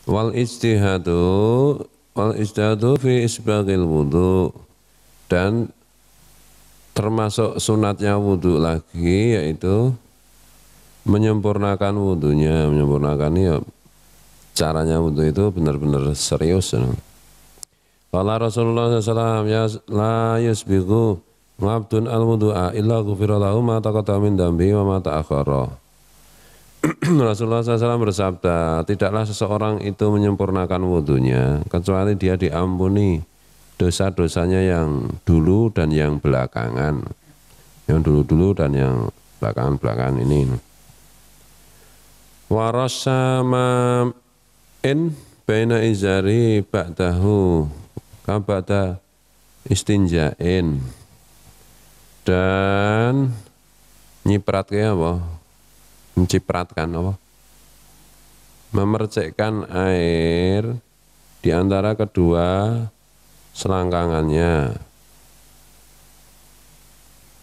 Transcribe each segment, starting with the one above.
Wal ijtihadu fi isbagil wudu, dan termasuk sunatnya wudu lagi yaitu menyempurnakan wudunya. Menyempurnakan ya caranya wudu itu benar-benar serius. Qala Rasulullah SAW, ya la yusbiqu ngabdun al-wudu'a illa ghufira lahu ma taqaddama min dambi wa ma ta'akhkhara. Rasulullah SAW bersabda, tidaklah seseorang itu menyempurnakan wudunya kecuali dia diampuni dosa-dosanya yang dulu dan yang belakangan. Yang dulu-dulu dan yang belakangan-belakangan ini. Warasama in baina izari ba'dahu kabada istinjain, dan nyipratnya apa? Mencipratkan apa? Memercikkan air di antara kedua selangkangannya.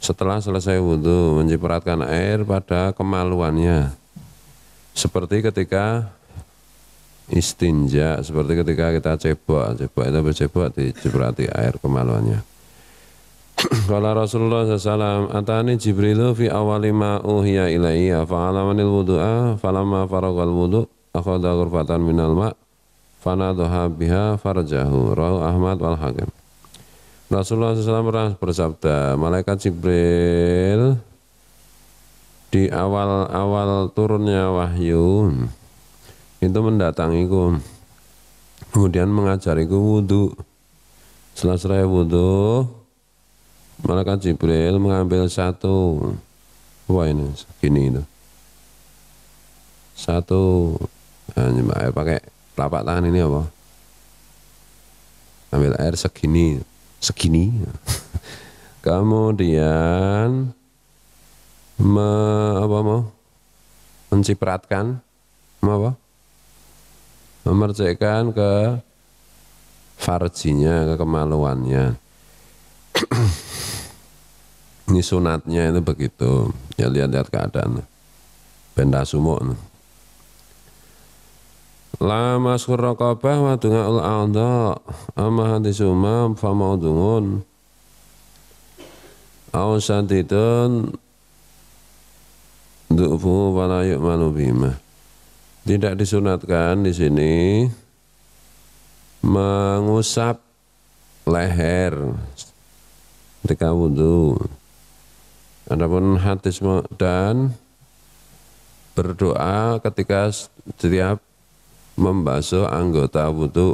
Setelah selesai wudhu, mencipratkan air pada kemaluannya. Seperti ketika istinja, seperti ketika kita cebok itu bercebok diciprati air kemaluannya. Qala Rasulullah SAW, atani Jibrilu fi awali ma uhiya ilaiya fa'alamanil wudu'a falamma faragal wudu' akhadha ghurfatan minal ma' fanadhaha biha farjahu, rawahu Ahmad wal Hakim. Rasulullah SAW pernah bersabda, malaikat Jibril di awal-awal turunnya wahyu itu mendatangiku, kemudian mengajariku wudu. Setelah selesai wudu, malaikat Jibril mengambil satu, wah ini segini itu, satu air pakai telapak tangan ini apa? Ambil air segini, kemudian mencipratkan, memercikkan ke farjinya, ke kemaluannya. Ini sunatnya itu begitu. Ya lihat-lihat keadaan. Benda sumuk. La maskur raqabah wa dunga'ul a'dha amma hadisuma fa maudungun aw sadidun du'fu wa la yu'manu bima. Tidak disunatkan di sini mengusap leher ketika wudu. Adapun hadis dan berdoa ketika setiap membasuh anggota wudu.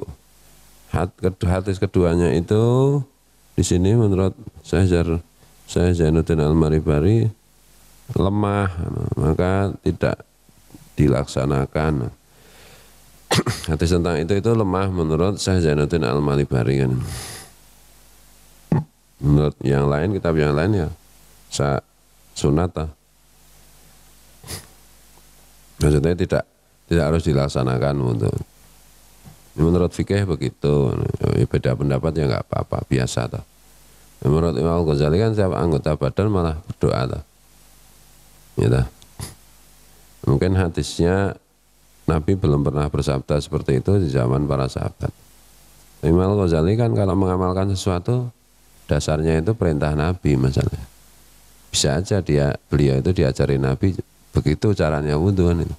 Hadis keduanya itu di sini menurut Syekh Zainuddin Al-Maribari lemah, maka tidak dilaksanakan. Hadis tentang itu lemah menurut Syekh Zainuddin Al-Maribari kan. Menurut yang lain, kitab yang lain ya sunat. Maksudnya tidak harus dilaksanakan untuk. Menurut fikih begitu. Beda pendapat ya nggak apa-apa, biasa toh. Menurut Imam Al-Ghazali kan setiap anggota badan malah berdoa toh. Ya, mungkin hadisnya Nabi belum pernah bersabda seperti itu di zaman para sahabat. Imam Al-Ghazali kan kalau mengamalkan sesuatu dasarnya itu perintah Nabi masalahnya. Bisa aja beliau itu diajari Nabi begitu caranya wudu kan itu.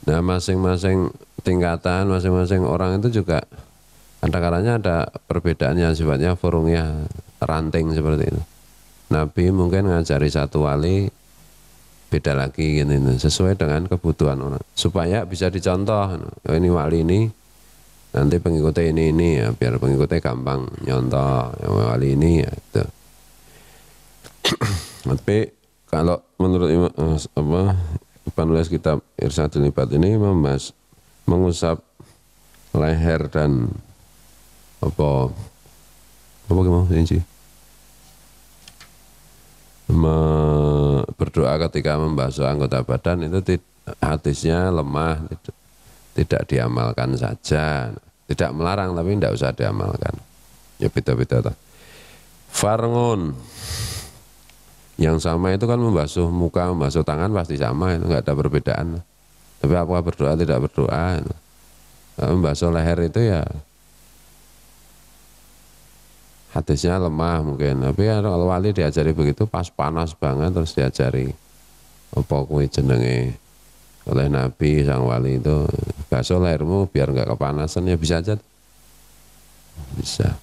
Nah masing-masing tingkatan, masing-masing orang itu juga kadang-kadang ada perbedaannya, sifatnya forumnya ranting seperti itu. Nabi mungkin ngajari satu wali beda lagi gitu, sesuai dengan kebutuhan orang supaya bisa dicontoh. Ini wali ini nanti pengikutnya ini ya, biar pengikutnya gampang nyontoh. Yang wali ini ya itu. Tapi kalau menurut penulis kitab Irsyadul Ibad ini membahas mengusap leher dan apa gimana sih? Berdoa ketika membasuh anggota badan itu hadisnya lemah, tidak diamalkan saja, tidak melarang tapi tidak usah diamalkan. Ya beda-beda. Farngun yang sama itu kan membasuh muka, membasuh tangan pasti sama, itu nggak ada perbedaan. Tapi apakah berdoa tidak berdoa? Membasuh leher itu ya hadisnya lemah mungkin, tapi kalau wali diajari begitu pas panas banget terus diajari apa kuwi jenenge oleh Nabi sang wali itu, basuh lehermu biar nggak kepanasan, ya bisa aja, bisa.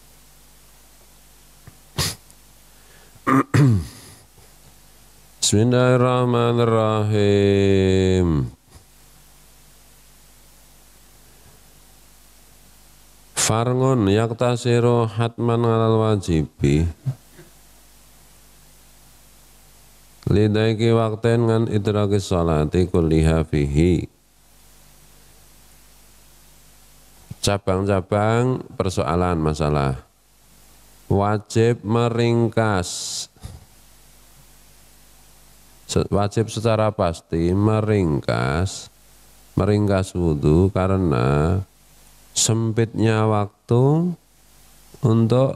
Bismillahirrahmanirrahim. Farngun yaktasiru hatman alal wajibi lidaiki wakten ngan idraki sholati kulliha fihi. Cabang-cabang persoalan masalah wajib meringkas, wajib secara pasti meringkas wudhu karena sempitnya waktu untuk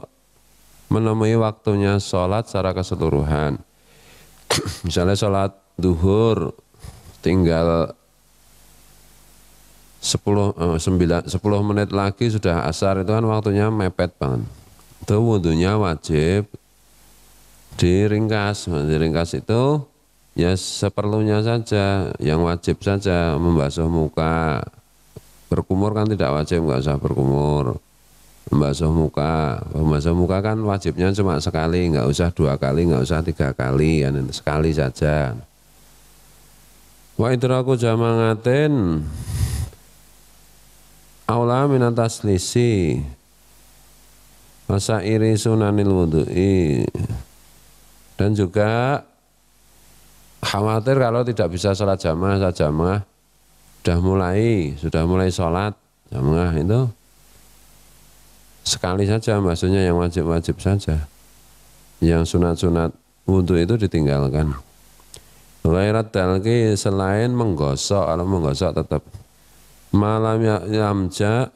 menemui waktunya sholat secara keseluruhan. Misalnya sholat duhur tinggal 10 menit lagi sudah asar, itu kan waktunya mepet banget. Itu wudhunya wajib diringkas. Diringkas itu ya seperlunya saja, yang wajib saja, membasuh muka. Berkumur kan tidak wajib, nggak usah berkumur. Membasuh muka kan wajibnya cuma sekali, nggak usah 2 kali, nggak usah 3 kali, kan sekali saja. Wa idraku jamangatin aula minan taslisi wasairi sunanil wudu'i, dan juga khawatir kalau tidak bisa sholat jamaah sudah mulai sholat jamaah itu sekali saja, maksudnya yang wajib-wajib saja, yang sunat-sunat wudhu itu ditinggalkan. Ghairat dalki, selain menggosok, kalau menggosok tetap malam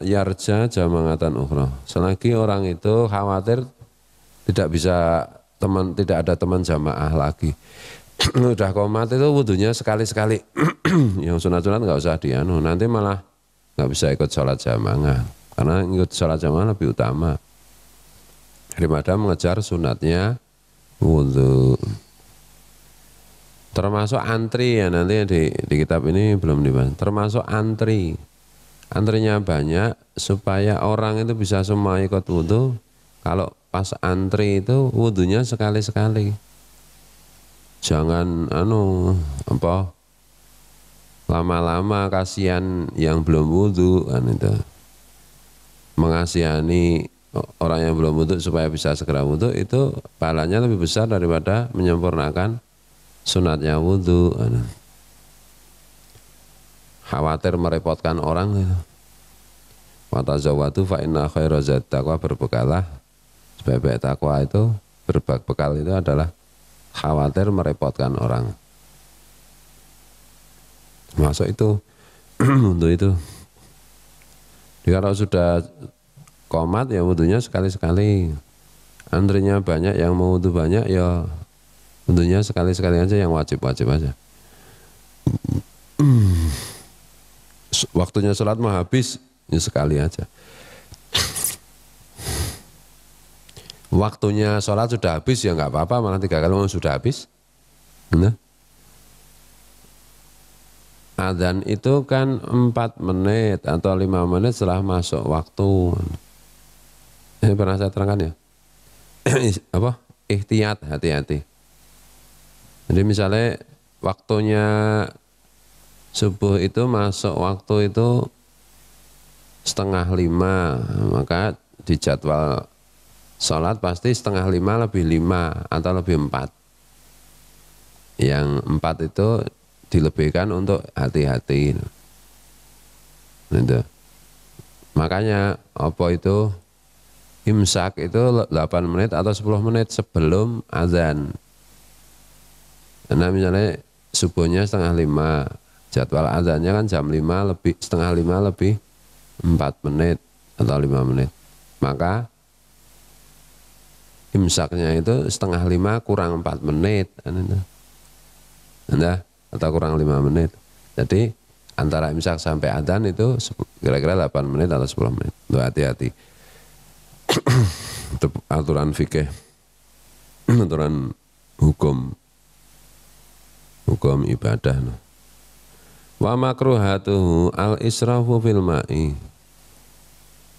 yarja jamangatan ukhra, selagi orang itu khawatir tidak ada teman jamaah lagi. Udah qomat itu wudhunya sekali-sekali. Yang sunat-sunat nggak usah nanti malah nggak bisa ikut sholat jamaah, karena ikut sholat jamaah lebih utama daripada mengejar sunatnya wudhu. Termasuk antri ya, nanti di kitab ini belum dibahas. Termasuk antrinya banyak supaya orang itu bisa semua ikut wudhu. Kalau pas antri itu wudhunya sekali-sekali. Jangan lama-lama, kasihan yang belum wudhu kan itu. Mengasihani orang yang belum wudhu supaya bisa segera wudhu, itu pahalanya lebih besar daripada menyempurnakan sunatnya wudhu. Khawatir merepotkan orang gitu. Wa tazawwadu fa inna khaira zat taqwa, berbekalah. Sebaik-baik takwa itu, berbekal itu adalah khawatir merepotkan orang. Masuk itu untuk itu. Jadi kalau sudah qomat ya wudhunya sekali-sekali. Antrinya banyak, yang mau wudhu banyak ya wudhunya sekali-sekali aja, yang wajib-wajib aja. Waktunya sholat mah habis, ya sekali aja. Waktunya sholat sudah habis ya nggak apa-apa, malah 3 kali sudah habis. Nah. Adzan itu kan 4 menit atau 5 menit setelah masuk waktu. Ini pernah saya terangkan ya. Apa? Ihtiyat, hati-hati. Jadi misalnya waktunya subuh itu masuk waktu itu 4:30, maka di jadwal sholat pasti 4:30 lebih 5 atau lebih 4. Yang 4 itu dilebihkan untuk hati-hati. Gitu. Makanya apa itu imsak itu 8 menit atau 10 menit sebelum azan. Nah misalnya subuhnya 4:30, jadwal azannya kan jam 5 lebih 4:30 lebih 4 menit atau 5 menit. Maka imsaknya itu 4:30 kurang 4 menit. Nah, atau kurang 5 menit. Jadi antara imsak sampai adzan itu kira-kira 8 menit atau 10 menit. Tuh hati-hati. Itu aturan fikih, aturan hukum ibadah. Wa makruhatuhu al israfu fil ma'i.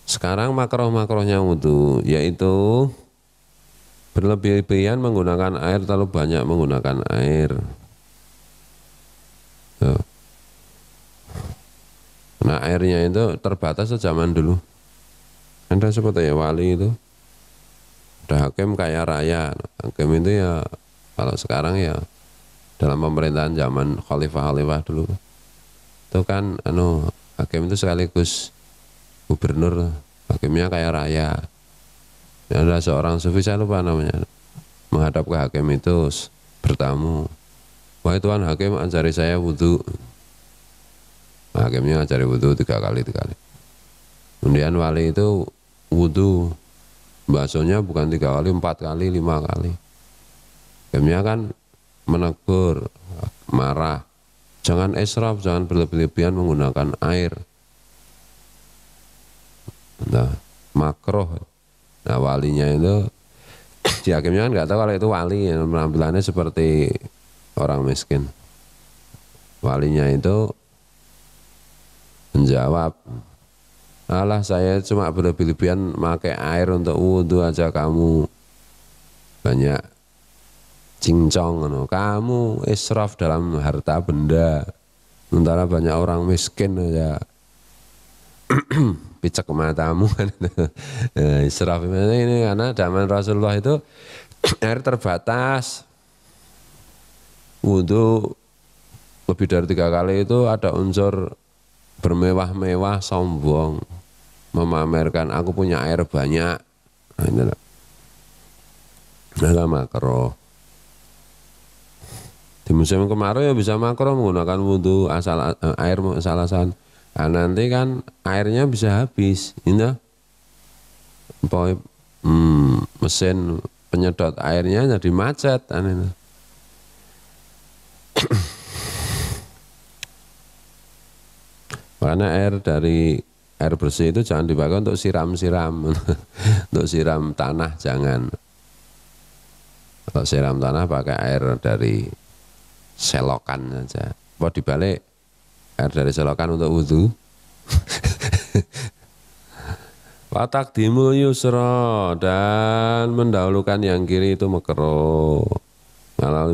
Sekarang makruh-makruhnya wudu yaitu berlebih-lebihan menggunakan air, terlalu banyak menggunakan air. Tuh. Nah airnya itu terbatas zaman dulu. Ada seperti ya wali itu, ada hakim kaya raya. Hakim itu ya kalau sekarang ya dalam pemerintahan zaman khalifah dulu itu kan hakim itu sekaligus gubernur, hakimnya kaya raya. Ada seorang sufi, saya lupa namanya, menghadap ke hakim itu bertamu, wahai tuan hakim ajari saya wudhu. Hakimnya ngajari wudhu 3 kali. Kemudian wali itu wudhu, basuhnya bukan 3 kali, 4 kali, 5 kali. Hakimnya kan menegur, marah, jangan israf, jangan berlebih-lebihan menggunakan air. Nah, makruh. Nah walinya itu, si hakimnya kan nggak tahu kalau itu wali, penampilannya seperti orang miskin. Walinya itu menjawab, alah saya cuma berlebih-lebihan pakai air untuk wudhu aja, kamu banyak cincong, kamu israf dalam harta benda, sementara banyak orang miskin aja picek matamu kan. Israf ini karena zaman Rasulullah itu air terbatas, wudhu lebih dari 3 kali itu ada unsur bermewah-mewah, sombong, memamerkan aku punya air banyak. Nah, ini lah makruh. Di musim kemarau ya bisa makruh menggunakan wudhu asal air asal-asalan. Nah, nanti kan airnya bisa habis, ini mesin penyedot airnya jadi macet. Karena air bersih itu jangan dipakai untuk siram-siram, untuk siram tanah jangan. Kalau siram tanah pakai air dari selokan saja. Mau dibalik air dari selokan untuk wudhu. Wa taqdimul yusra, dan mendahulukan yang kiri itu makruh. Ngalal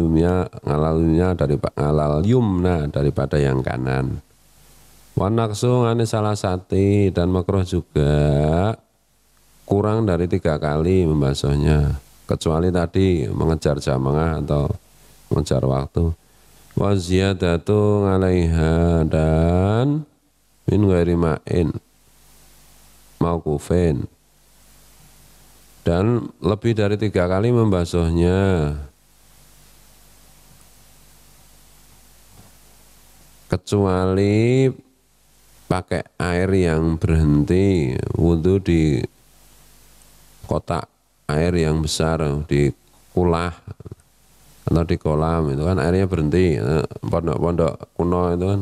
yumna daripada yang kanan. Wa naqsu ngane salah sati, dan makruh juga kurang dari 3 kali membasuhnya, kecuali tadi mengejar jamaah atau mengejar waktu. Wa ziyadatu 'alaiha, dan min ghairi ma'in mauqufin, dan lebih dari 3 kali membasuhnya kecuali pakai air yang berhenti, wudhu di kotak air yang besar, di kulah atau di kolam, itu kan airnya berhenti. Pondok-pondok kuno itu kan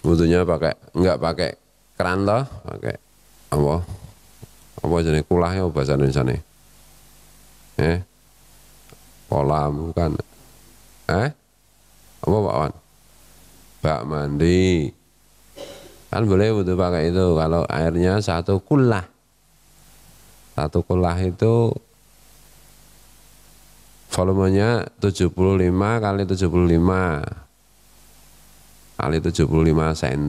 wudhunya enggak pakai keran loh, pakai apa jenis kulahnya bahasa Indonesia nih, kolam kan, apa Pak Wan, bak mandi kan boleh wudhu pakai itu kalau airnya 1 kulah. 1 kulah itu volumenya 75 kali 75 kali 75 cm.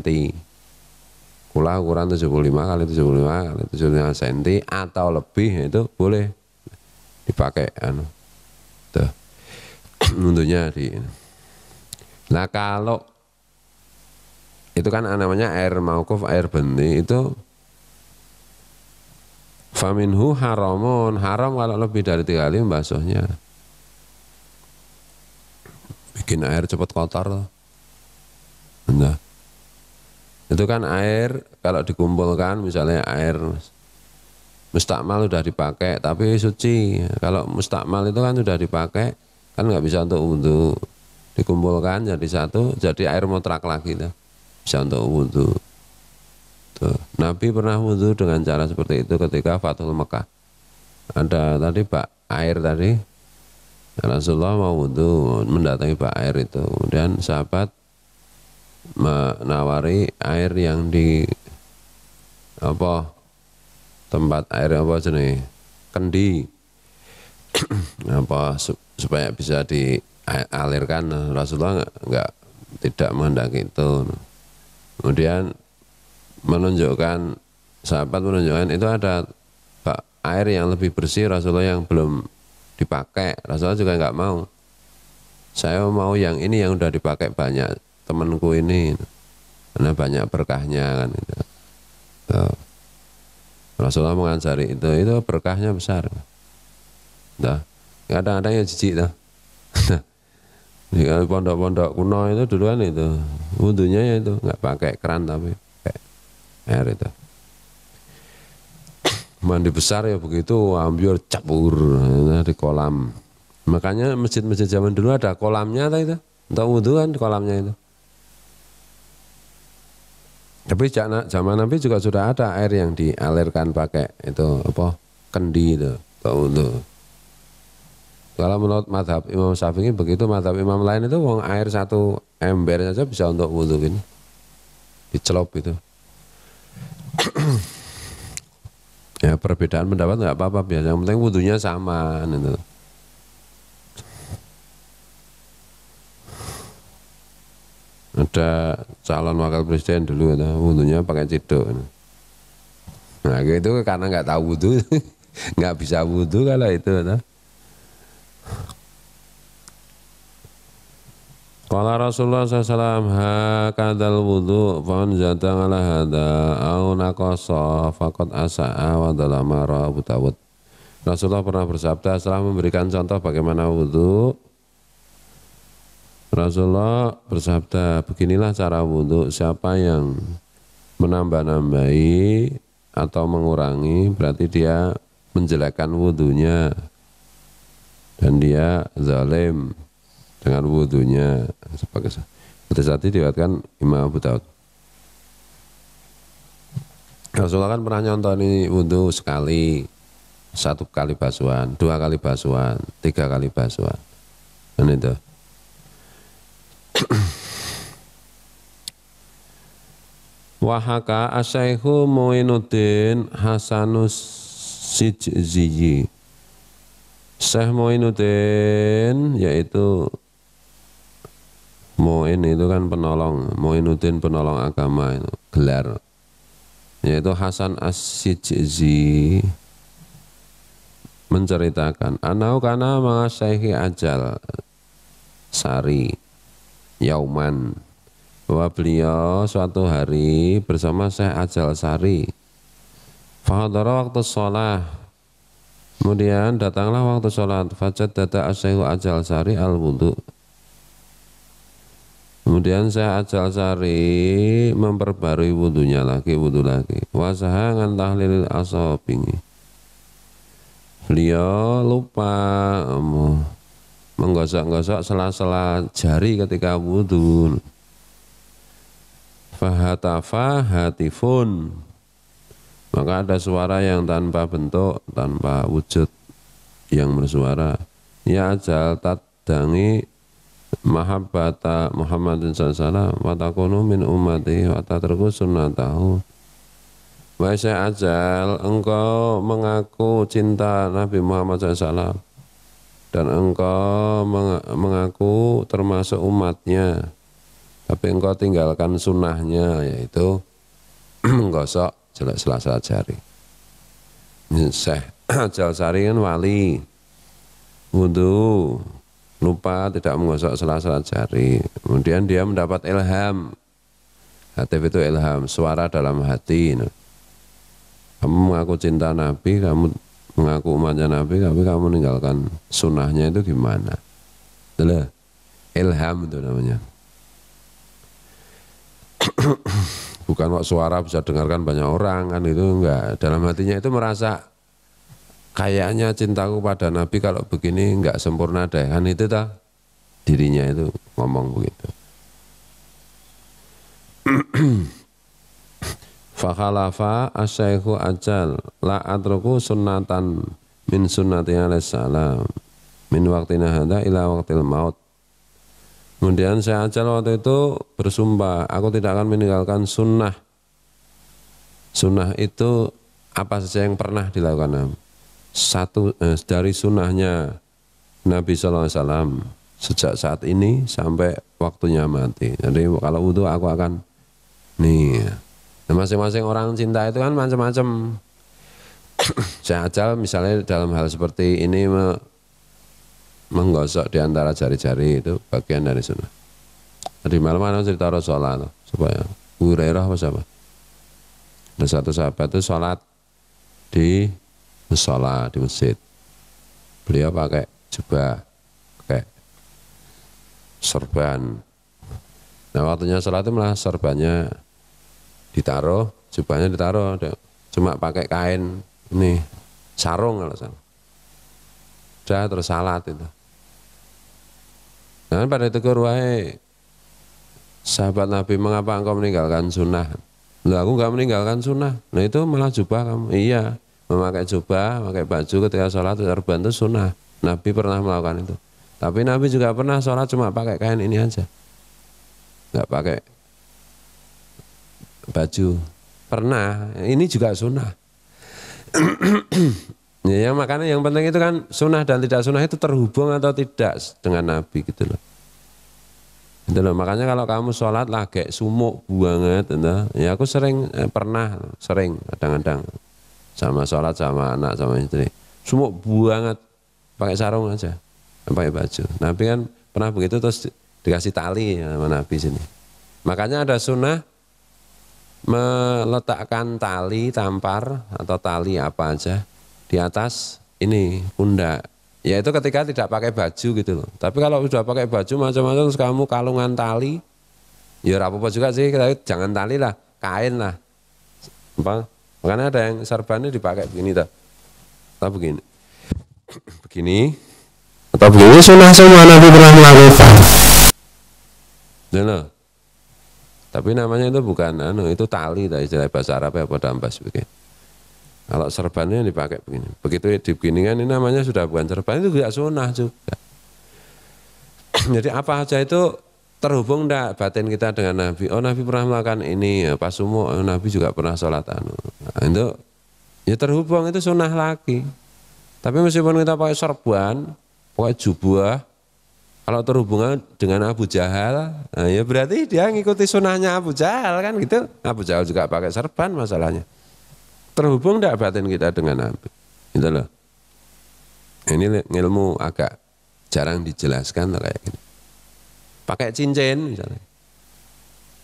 Kulah ukuran 75 kali 75 kali 75 cm atau lebih, itu boleh dipakai tuh wudhunya di. Nah kalau itu kan namanya air mauquf, air benih itu faminhu haramun, haram kalau lebih dari 3 kali membasuhnya, bikin air cepat kotor. Nah, itu kan air kalau dikumpulkan, misalnya air mustakmal sudah dipakai tapi suci, kalau mustakmal itu kan sudah dipakai kan nggak bisa untuk wudhu, dikumpulkan jadi satu, jadi air mutlak lagi tuh. bisa untuk wudhu. Tuh. Nabi pernah wudhu dengan cara seperti itu ketika Fathul Mekah. Ada tadi bak air tadi, Rasulullah mau wudhu mendatangi bak air itu, kemudian sahabat menawari air yang di apa tempat air apa jenis kendi apa supaya bisa dialirkan. Rasulullah tidak menghendaki itu. Kemudian sahabat menunjukkan itu ada air yang lebih bersih Rasulullah yang belum dipakai. Rasulullah juga nggak mau. Saya mau yang ini yang udah dipakai banyak temanku ini, karena banyak berkahnya kan. Gitu. Rasulullah mengajari itu berkahnya besar. Nah, kadang-kadang ya jijik dah. Di pondok-pondok kuno itu dulu kan itu wudhunya ya itu nggak pakai keran tapi pakai air itu. Mandi besar ya begitu ambil capur di kolam. Makanya masjid-masjid zaman dulu ada kolamnya itu. Untuk wudhu kan kolamnya itu. Tapi zaman Nabi juga sudah ada air yang dialirkan pakai itu apa kendi itu untuk wudhu. Kalau menurut madhab Imam Syafi'i begitu, madhab imam lain itu wong air satu ember saja bisa untuk wudhu gini, dicelup itu. Ya perbedaan pendapat nggak apa-apa biasa, yang penting wudhunya sama gitu. Ada calon wakil presiden dulu wudhunya pakai ciduk. Nah gitu karena nggak tahu wudhu, nggak bisa wudhu kalau itu. Qala Rasulullah SAW hakadal wudhu fa'an zadang ala hadha au naqasa faqad asa'a wa dalama Abu Dawud. Rasulullah pernah bersabda setelah memberikan contoh bagaimana wudhu. Rasulullah bersabda, beginilah cara wudhu, siapa yang menambah-nambahi atau mengurangi berarti dia menjelekkan wudhunya dan dia zalim dengan wudhunya. Sebagai tadi diriwayatkan Imam Abu Daud. Rasulullah kan pernah nyontoni wudhu sekali, 1 kali basuhan, 2 kali basuhan, 3 kali basuhan. Dan itu. Wahaka Asyaihu Mu'inuddin Hasanus Sijziyi. Syekh Mu'inuddin yaitu Mu'in itu kan penolong, Mu'inuddin penolong agama itu gelar, yaitu Hasan As-Sijzi menceritakan anau kana mengasyaihi ajal sari yauman, bahwa beliau suatu hari bersama Syekh Ajal Sari. Fahadara waktu sholat, kemudian datanglah waktu sholat. Fajad dada Syekh Ajal Sari al-wudhu. Kemudian Syekh Ajal Sari memperbarui wudhunya lagi, wudhu lagi. Wasaha ngan tahlil ashabingi. Beliau lupa menggosok-gosok sela-sela jari ketika wudhu. Fahatafa hatifun, maka ada suara yang tanpa bentuk, tanpa wujud yang bersuara. Ya ajal tadangi mahabbata Muhammadin sallallahu wa takunu min ummati wa tatruku sunnatahu. Wahai Syekh Ajal, engkau mengaku cinta Nabi Muhammad sallallahu dan engkau mengaku termasuk umatnya, tapi engkau tinggalkan sunnahnya, yaitu menggosok jelek sela-sela jari. Syekh Ajal Sari kan wali, wudhu, lupa tidak menggosok sela-sela jari. Kemudian dia mendapat ilham. Hatif itu ilham, suara dalam hati. Kamu mengaku cinta Nabi, kamu mengaku umatnya Nabi, tapi kamu meninggalkan sunnahnya, itu gimana? Itulah ilham itu namanya. Bukan kok suara bisa dengarkan banyak orang kan, itu enggak. Dalam hatinya itu merasa kayaknya cintaku pada Nabi kalau begini enggak sempurna deh, kan itu dirinya itu ngomong begitu. Fakhalafa asyaikhu ajal la atruku sunnatan min sunnati alaihissalam min waktina hadha ila waktil maut. Kemudian saya ajal waktu itu bersumpah, aku tidak akan meninggalkan sunnah. Sunnah itu apa saja yang pernah dilakukan Nabi. Dari sunnahnya Nabi SAW sejak saat ini sampai waktunya mati. Jadi kalau wudhu aku akan nih. Nah, masing-masing orang cinta itu kan macam-macam. Saya ajal misalnya dalam hal seperti ini menggosok di antara jari-jari itu bagian dari sunnah. Tadi malam ada cerita Rasulullah supaya Hurairah apa siapa? Ada satu sahabat itu sholat di musola di masjid. Beliau pakai jubah, pakai sorban. Nah waktunya sholat itu malah sorbannya ditaruh, jubahnya ditaruh, cuma pakai kain ini sarung kalau salah. Udah terus salat itu. Nah pada itu wahai sahabat Nabi, mengapa engkau meninggalkan sunnah? Loh aku enggak meninggalkan sunnah. Nah itu malah jubah kamu. Iya, memakai jubah, pakai baju ketika sholat sorban itu sunnah. Nabi pernah melakukan itu. Tapi Nabi juga pernah sholat cuma pakai kain ini aja, enggak pakai baju. Pernah. Ini juga sunnah. Ya makanya yang penting itu kan sunnah dan tidak sunnah itu terhubung atau tidak dengan Nabi gitu loh. Gitu loh. Makanya kalau kamu sholat lagi sumuk banget, ya aku pernah kadang-kadang sama sholat sama anak sama istri sumuk banget pakai sarung aja, pakai baju. Nabi kan pernah begitu terus dikasih tali sama Nabi sini. Makanya ada sunnah meletakkan tali tampar atau tali apa aja di atas ini pundak. Ya itu ketika tidak pakai baju gitu loh. Tapi kalau sudah pakai baju macam-macam terus kamu kalungan tali, ya apa-apa juga sih. Jangan tali lah, kain lah. Apa? Makanya ada yang serbannya dipakai begini tak? Atau begini, begini, atau begini. Sunnah semua Nabi pernah melakukan. Nah, tapi namanya itu bukan itu tali, istilah bahasa Arab apa dambas begini. Kalau serbannya dipakai begini, begitu dibeginikan ini namanya sudah bukan serban, itu tidak sunnah juga. Jadi apa aja itu terhubung enggak batin kita dengan Nabi. Oh Nabi pernah melakukan ini, ya, pas sumo Nabi juga pernah sholat Nah, itu ya terhubung, itu sunnah lagi. Tapi meskipun kita pakai serban, pakai jubah, kalau terhubungan dengan Abu Jahal, nah ya berarti dia ngikuti sunnahnya Abu Jahal kan gitu. Abu Jahal juga pakai serban masalahnya. Terhubung tidak batin kita dengan Nabi, gitu loh. Ini ilmu agak jarang dijelaskan kayak gini. Pakai cincin misalnya,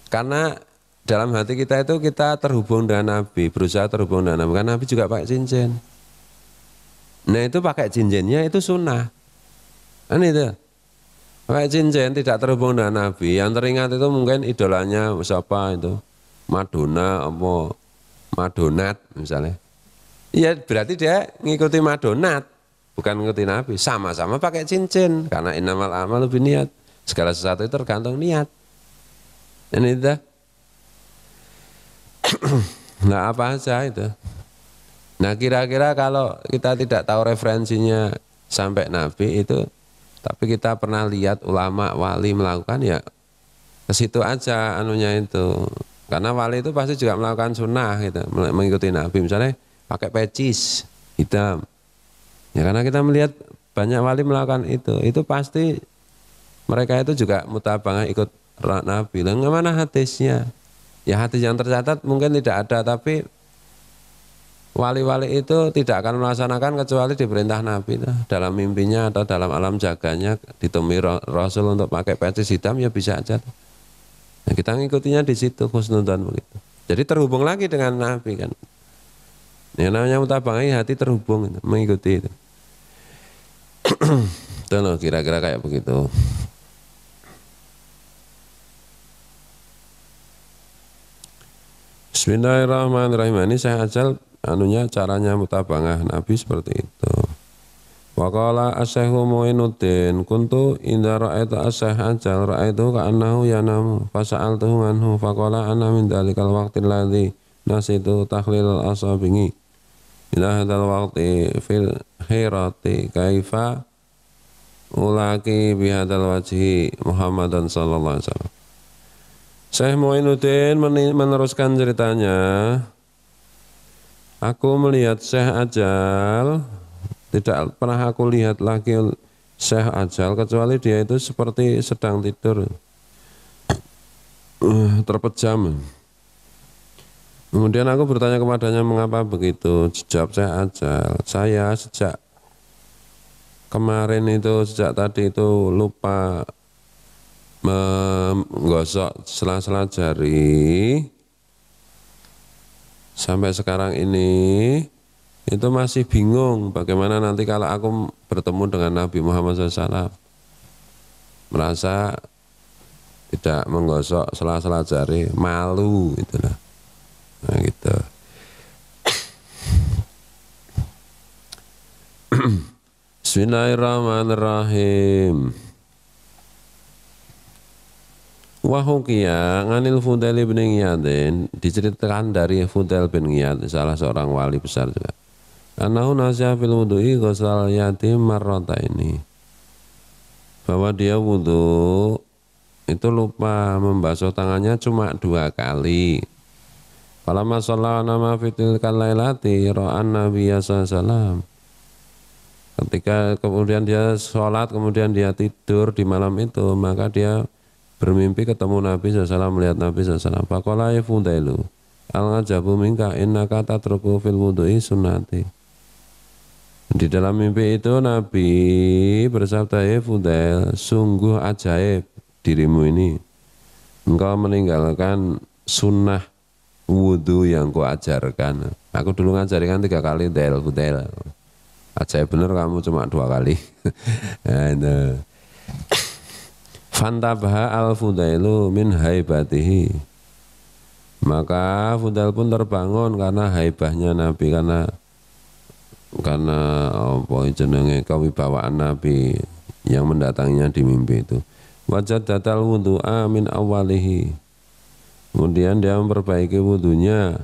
karena dalam hati kita itu kita terhubung dengan Nabi, berusaha terhubung dengan Nabi. Karena Nabi juga pakai cincin. Nah itu pakai cincinnya itu sunnah. Kan itu. Pakai cincin tidak terhubung dengan Nabi. Yang teringat itu mungkin idolanya siapa itu, Madonna apa Madonat misalnya. Iya berarti dia ngikuti Madonat, bukan ngikuti Nabi. Sama-sama pakai cincin karena innamal a'malu binniyat. Segala sesuatu itu tergantung niat. Ini itu. Nah apa aja itu. Nah kira-kira kalau kita tidak tahu referensinya sampai Nabi itu, tapi kita pernah lihat ulama wali melakukan, ya ke situ aja anunya itu. Karena wali itu pasti juga melakukan sunnah gitu, mengikuti Nabi. Misalnya pakai pecis hitam. Ya karena kita melihat banyak wali melakukan itu pasti mereka itu juga mutabangah ikut Nabi. Lah mana hadisnya? Ya hadis yang tercatat mungkin tidak ada, tapi wali-wali itu tidak akan melaksanakan kecuali diperintah Nabi dalam mimpinya atau dalam alam jaganya ditemui Rasul untuk pakai pecis hitam, ya bisa aja. Nah, kita ngikutinya di situ khusnudzan begitu. Jadi terhubung lagi dengan Nabi kan. Yang namanya mutabangah hati terhubung mengikuti itu. Itu loh kira-kira kayak begitu. Bismillahirrahmanirrahim. Ini saya ajal caranya mutabangah Nabi seperti itu. Waqala Asy-Syaikhu Muinuddin kuntu inda ra'aitu Asy-Syaikh Ajal ra'aitu ka'annahu yanamu fasa'altuhu anhu faqala ana min dalikal waqtil ladzi nasitu takhlil asabingi ila hadzal waqti fil khirati kaifa ulaki bihadzal wajhi Muhammadan sallallahu alaihi wasallam. Syekh Muinuddin meneruskan ceritanya, aku melihat Syekh Ajal, tidak pernah aku lihat lagi Syekh Ajal kecuali dia itu seperti sedang tidur, terpejam. Kemudian aku bertanya kepadanya mengapa begitu. Jawab Syekh Ajal, saya sejak kemarin itu, sejak tadi itu lupa menggosok sela-sela jari sampai sekarang ini itu masih bingung bagaimana nanti kalau aku bertemu dengan Nabi Muhammad SAW, merasa tidak menggosok sela-sela jari, malu gitu lah. Nah gitu. Bismillahirrahmanirrahim. Wahukiya nganil Fudail bin Iyadin, diceritakan dari Fudail bin Iyad, salah seorang wali besar juga. Anahu nasya fil wudu'i ghusal yatim marrata ini, bahwa dia wudu itu lupa membasuh tangannya cuma 2 kali. Falamma shalla nama fitil kalailati ra'an Nabi sallallahu. Ketika kemudian dia sholat, kemudian dia tidur di malam itu, maka dia bermimpi ketemu Nabi SAW, melihat Nabi SAW. Faqala ya Fudailu al-ngajabu minka innaka tatruku fil wudu'i sunnati. Di dalam mimpi itu Nabi bersabda, ya Fudail, sungguh ajaib dirimu ini, engkau meninggalkan sunnah wudu yang ku ajarkan. Aku dulu ngajarkan 3 kali, Fudail. Ajaib bener kamu cuma 2 kali. Nah. Fantabaha al-Fudailu min haibatihi, maka Fudail pun terbangun karena haibahnya Nabi, karena apa jenenge kewibawaan Nabi yang mendatanginya di mimpi itu. Wajad datal wudu'a min awalihi, kemudian dia memperbaiki wudunya.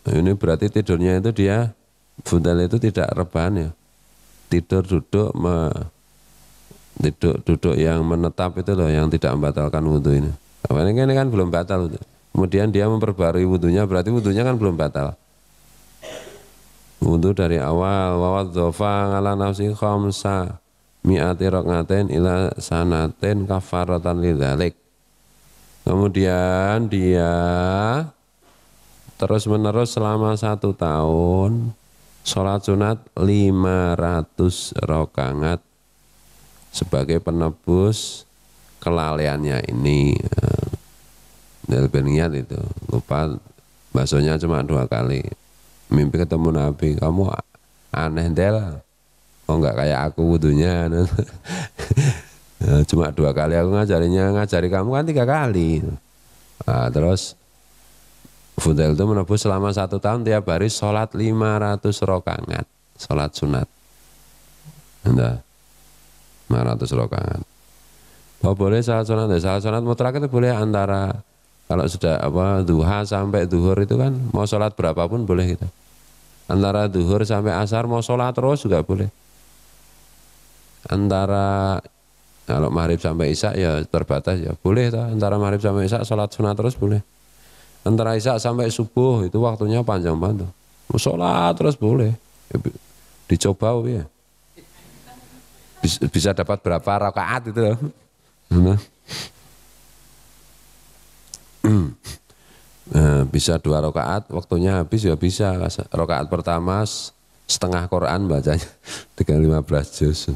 Ini berarti tidurnya itu dia Fudail itu tidak rebahan ya, tidur duduk duduk yang menetap itu loh, yang tidak membatalkan wudhu ini. Ini kan belum batal. Kemudian dia memperbarui wudhunya, berarti wudhunya kan belum batal. Wudhu dari awal, wawadzofa ala nafsi khamsa mi'ati raqatain ila sanatin kafaratan lidzalik. Kemudian dia terus menerus selama 1 tahun sholat sunat 500 rakaat sebagai penebus kelalaiannya ini. Fudail bin Iyad itu lupa basuhnya cuma 2 kali. Mimpi ketemu Nabi, kamu aneh Del, kok nggak kayak aku wudunya. Cuma 2 kali aku ngajari kamu kan 3 kali. Nah, terus Fudail itu menebus selama 1 tahun tiap hari sholat 500 rakaat, sholat sunat. Nah, 500 rakaat. Oh, boleh sholat sunat mutlak itu boleh antara, kalau sudah duha sampai duhur itu kan mau sholat berapapun boleh kita. Antara duhur sampai asar mau sholat terus juga boleh. Antara kalau maghrib sampai isya ya terbatas ya boleh toh. Antara maghrib sampai isya sholat sunat terus boleh. Antara isya sampai subuh itu waktunya panjang banget. Mau sholat terus boleh. Dicoba ya. Bisa dapat berapa rakaat itu. Nah. Bisa 2 rakaat, waktunya habis ya bisa. Rakaat pertama setengah Quran bacanya, 315 juz.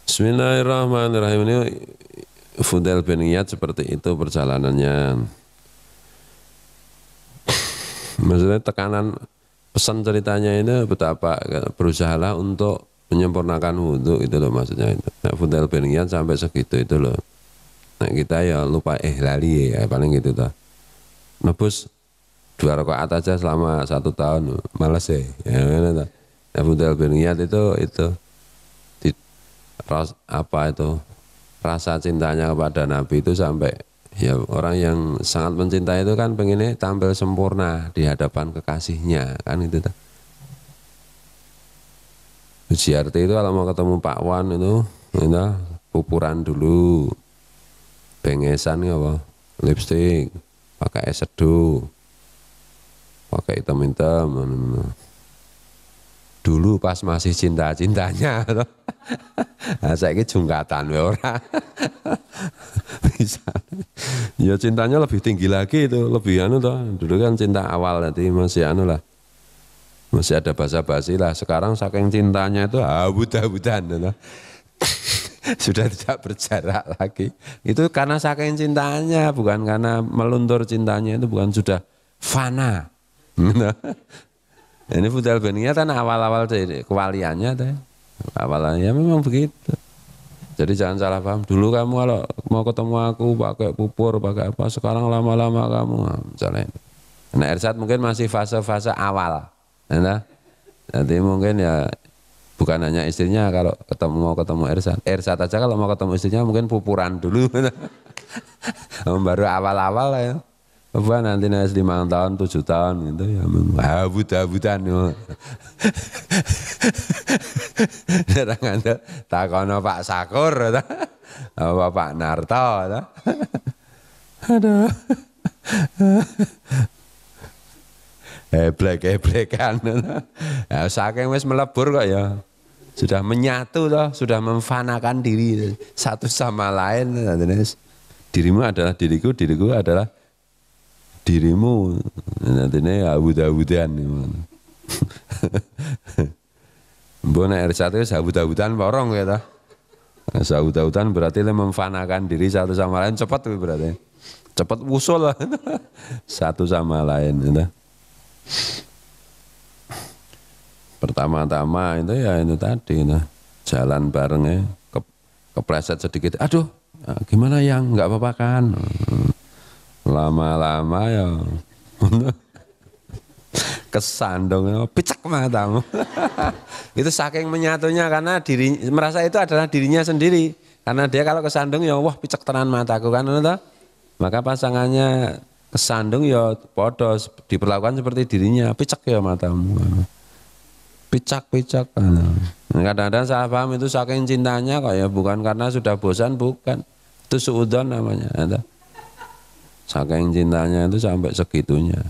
Bismillahirrahmanirrahim. Ini Fudail bin Iyad seperti itu perjalanannya. Maksudnya tekanan pesan ceritanya ini betapa berusahalah untuk menyempurnakan wudhu itu loh maksudnya itu. Nah, Fudail bin Iyad sampai segitu itu loh. Nah kita ya lupa ihlali ya paling gitu toh. Nebus 2 rakaat aja selama 1 tahun, males ya. Ya Fudel bin Iyad itu apa itu rasa cintanya kepada Nabi itu sampai ya orang yang sangat mencintai itu kan pengennya tampil sempurna di hadapan kekasihnya kan itu. Ujiarti itu kalau mau ketemu Pak Wan itu pupuran dulu, bengesan apa, lipstik, pakai seduh, pakai hitam-hitam. Dulu pas masih cinta-cintanya, nah, saya ini jungkatan orang. Bisa, ya cintanya lebih tinggi lagi itu, lebih anu toh. Dulu kan cinta awal tadi masih anu lah, masih ada basa-basi lah. Sekarang saking cintanya itu habut-habutan, sudah tidak berjarak lagi. Itu karena saking cintanya, bukan karena meluntur cintanya itu, bukan sudah fana. Ini Fudel bin Iyad kan awal-awal kewaliannya teh. Awalnya memang begitu. Jadi jangan salah paham. Dulu kamu kalau mau ketemu aku pakai pupur, pakai apa, sekarang lama-lama kamu misalnya. Nah, Ersat mungkin masih fase-fase awal. Nah, nanti mungkin ya bukan hanya istrinya kalau mau ketemu Ersat. Ersat aja kalau mau ketemu istrinya mungkin pupuran dulu. Baru awal-awal lah ya. Apa nanti 5 tahun, 7 tahun gitu ya, habut-habutan. Datang ada takono Pak Sakur, apa Pak Narto, aduh, heblek-heblekan, saking wis melebur kok ya, sudah menyatu toh, sudah memfanakan diri satu sama lain. Dirimu adalah diriku, diriku adalah dirimu, nantinya habut-habutan. Mbok nek R1 itu habut-habutan porong ya ta. Habut-habutan berarti memfanakan diri satu sama lain cepat berarti. Cepat wusul lah. Satu sama lain ya. Pertama-tama itu ya itu tadi nah, jalan barengnya kepleset sedikit. Aduh, gimana yang enggak apa-apa kan? Lama-lama ya kesandung, picek matamu. Itu saking menyatunya karena merasa itu adalah dirinya sendiri. Karena dia kalau kesandung ya wah picek tenan mataku kan. Maka pasangannya kesandung ya podo diperlakukan seperti dirinya, picek ya matamu. Picak-picak. Kadang-kadang salah paham itu saking cintanya kok ya, bukan karena sudah bosan, bukan. Itu suudon namanya. Saking cintanya itu sampai segitunya.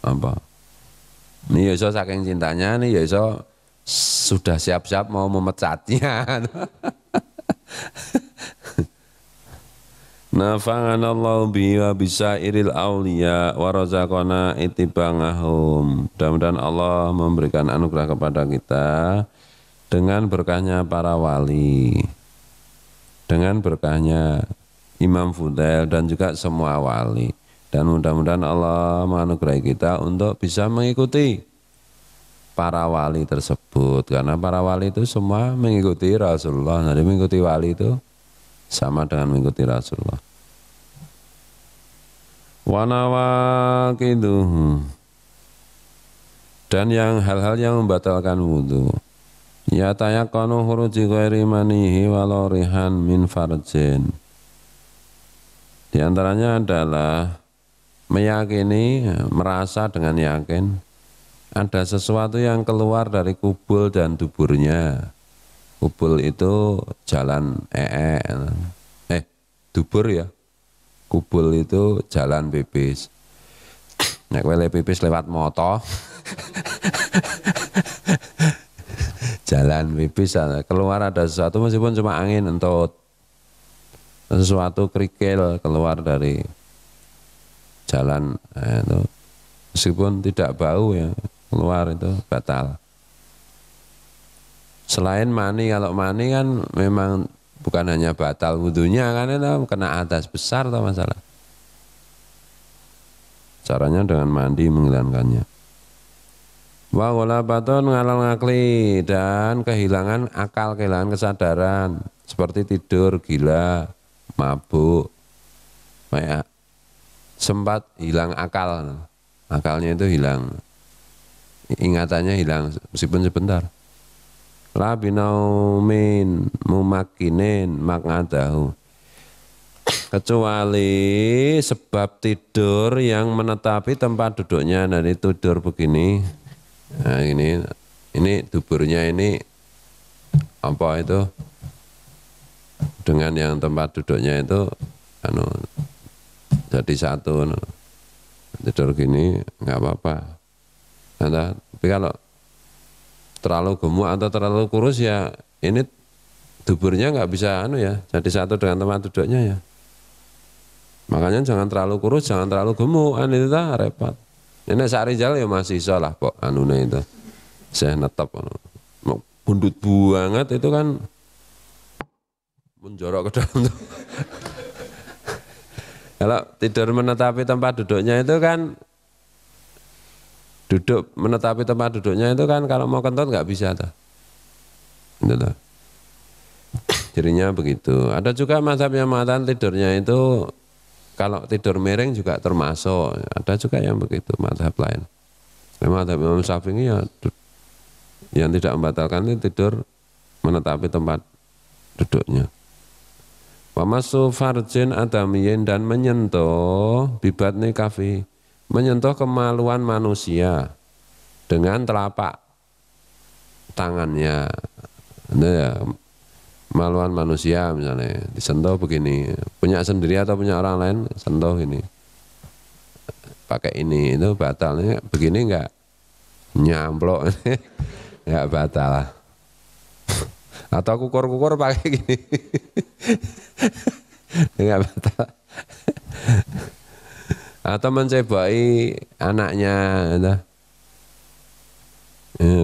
Apa? Ini ya saking cintanya nih ya sudah siap-siap mau memecatnya. Nafa'anallahu bihi wa bisairil auliya wa razaqana itibangahum. Mudah-mudahan Allah memberikan anugerah kepada kita dengan berkahnya para wali, dengan berkahnya Imam Fudel dan juga semua wali. Dan mudah-mudahan Allah menganugerahi kita untuk bisa mengikuti para wali tersebut. Karena para wali itu semua mengikuti Rasulullah. Jadi mengikuti wali itu sama dengan mengikuti Rasulullah. Wa nawaqiduhu. Dan yang hal-hal yang membatalkan wudu. Ya tayaqqanu khuruji ghairi manihi walau rihan min farjin. Di antaranya adalah meyakini, merasa dengan yakin ada sesuatu yang keluar dari kubul dan duburnya. Kubul itu jalan dubur ya. Kubul itu jalan pipis. Nek wele pipis lewat moto. Jalan pipis keluar ada sesuatu meskipun cuma angin entut. Sesuatu kerikil keluar dari jalan itu. Meskipun tidak bau ya, keluar itu batal. Selain mani, kalau mani kan memang bukan hanya batal wudunya kan itu kena atas besar atau masalah. Caranya dengan mandi menghilangkannya. Wa ghalabatun ngalal ngakli dan kehilangan akal, kehilangan kesadaran seperti tidur, gila, mabuk, kayak sempat hilang akal. akalnya itu hilang, ingatannya hilang meskipun sebentar. La binaumin mumakinin maq'adahu, kecuali sebab tidur yang menetapi tempat duduknya. Dari tidur begini, nah ini duburnya ini apa itu dengan yang tempat duduknya itu jadi satu. Tidur gini nggak apa-apa. Nah, tapi kalau terlalu gemuk atau terlalu kurus ya ini duburnya nggak bisa jadi satu dengan tempat duduknya ya. Makanya jangan terlalu kurus, jangan terlalu gemuk, itu repot. Ini Sakrijal ya masih iso lah kok itu. Saya netep bundut banget itu kan menjorok ke dalam tuh. Kalau tidur menetapi tempat duduknya itu kan duduk menetapi tempat duduknya itu kan kalau mau kentut nggak bisa tuh. Jadinya begitu. Ada juga mazhab yang mengatakan tidurnya itu kalau tidur miring juga termasuk. Ada juga yang begitu mazhab lain. Mazhab Imam Syafi'i ya yang tidak membatalkan itu tidur menetapi tempat duduknya. Wamasu farjin adamiyin, dan menyentuh bibatni kafi, menyentuh kemaluan manusia dengan telapak tangannya. Ya, kemaluan manusia misalnya disentuh begini, punya sendiri atau punya orang lain, sentuh ini, pakai ini, itu batalnya. Begini enggak nyamplok, enggak batal. Atau kukur-kukur pakai gini, enggak batal. Atau menceboi anaknya,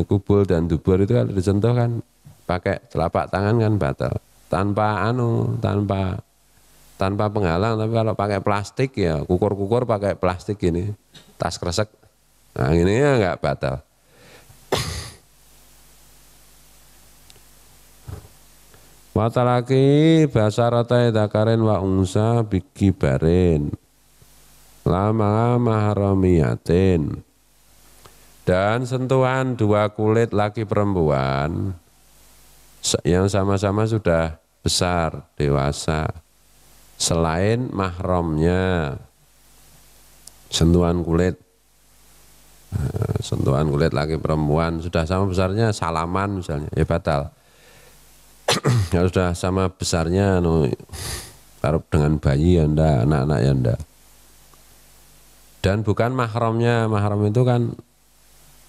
kubul dan dubur itu kalau disentuh kan pakai telapak tangan kan batal. Tanpa penghalang. Tapi kalau pakai plastik ya kukur-kukur pakai plastik ini, tas kresek, nah ini ya enggak batal. Watalaki basaratai dakarin wa unsa bikibarin lama mahramiyatin, dan sentuhan dua kulit laki perempuan yang sama-sama sudah besar, dewasa, selain mahramnya. Sentuhan kulit laki perempuan sudah sama besarnya, salaman misalnya, ya batal. Kalau sudah sama besarnya taruh dengan bayi ya ndak, anak-anak ya ndak. Dan bukan mahramnya. Mahram itu kan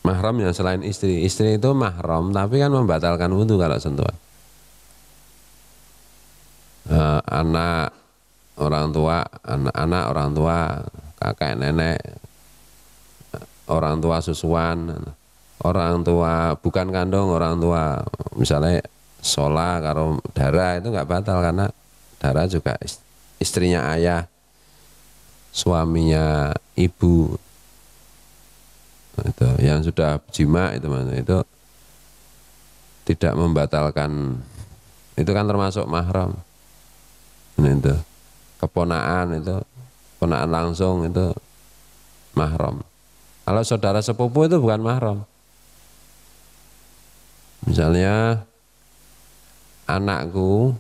mahram yang selain istri. Istri itu mahram tapi kan membatalkan wudu kalau sentuhan. Anak orang tua, anak orang tua, kakek nenek, orang tua susuan, orang tua bukan kandung orang tua, misalnya sholah karo darah itu nggak batal karena darah juga istrinya ayah, suaminya ibu, itu yang sudah jima itu tidak membatalkan, itu kan termasuk mahram. Itu keponakan, itu keponakan langsung itu mahram. Kalau saudara sepupu itu bukan mahram. Misalnya anakku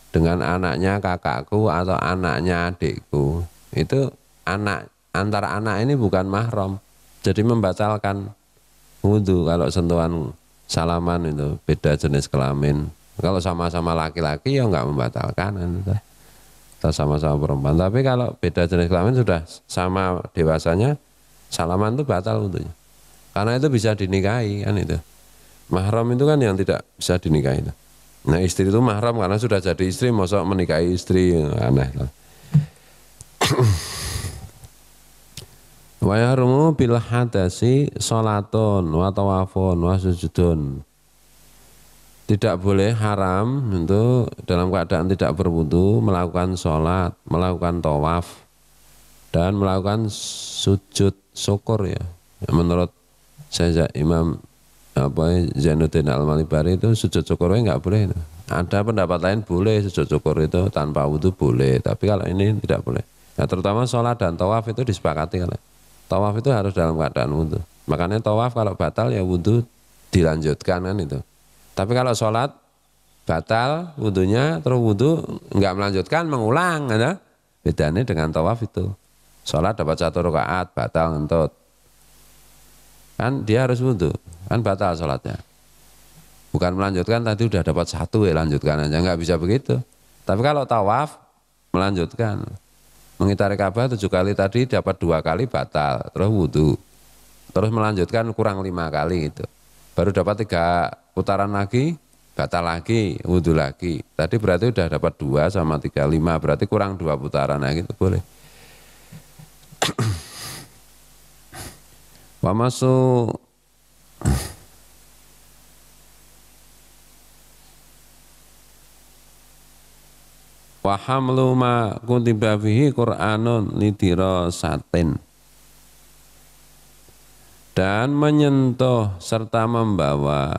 dengan anaknya kakakku atau anaknya adikku, itu antara anak ini bukan mahram, jadi membatalkan wudu. Kalau sentuhan salaman itu beda jenis kelamin. Kalau sama-sama laki-laki ya enggak membatalkan, atau sama-sama perempuan. Tapi kalau beda jenis kelamin sudah sama dewasanya, salaman itu batal wudunya, karena itu bisa dinikahi kan. Itu mahram itu kan yang tidak bisa dinikahi itu. Nah istri itu mahram karena sudah jadi istri, masa menikahi istri, aneh lah. Wa yahrumu bil hadasi sholatun wa tawafun wa sujudun. Tidak boleh, haram untuk dalam keadaan tidak berwudu melakukan sholat, melakukan tawaf, dan melakukan sujud syukur ya. Menurut saya Imam Zainuddin Al-Malibari itu sujud syukurnya nggak boleh. Ada pendapat lain boleh sujud syukur itu tanpa wudu boleh, tapi kalau ini tidak boleh. Nah, terutama sholat dan tawaf itu disepakati kalau Tawaf itu harus dalam keadaan wudu. Makanya tawaf kalau batal ya wudu dilanjutkan kan itu. Tapi kalau sholat batal wudunya terus wudu enggak melanjutkan mengulang ada bedanya dengan tawaf itu. Sholat dapat 1 rakaat batal ngentut. Kan dia harus wudu, kan batal sholatnya. Bukan melanjutkan tadi udah dapat 1 ya lanjutkan aja, enggak bisa begitu. Tapi kalau tawaf melanjutkan. Mengitari Ka'bah 7 kali tadi dapat 2 kali batal, terus wudu. Terus melanjutkan kurang 5 kali gitu. Baru dapat 3 putaran lagi, batal lagi, wudu lagi. Tadi berarti udah dapat 2 sama 3, 5, berarti kurang 2 putaran lagi itu boleh. Wamasu wa hamlu ma kutiba fihi Qur'anun lidirasatin, dan menyentuh serta membawa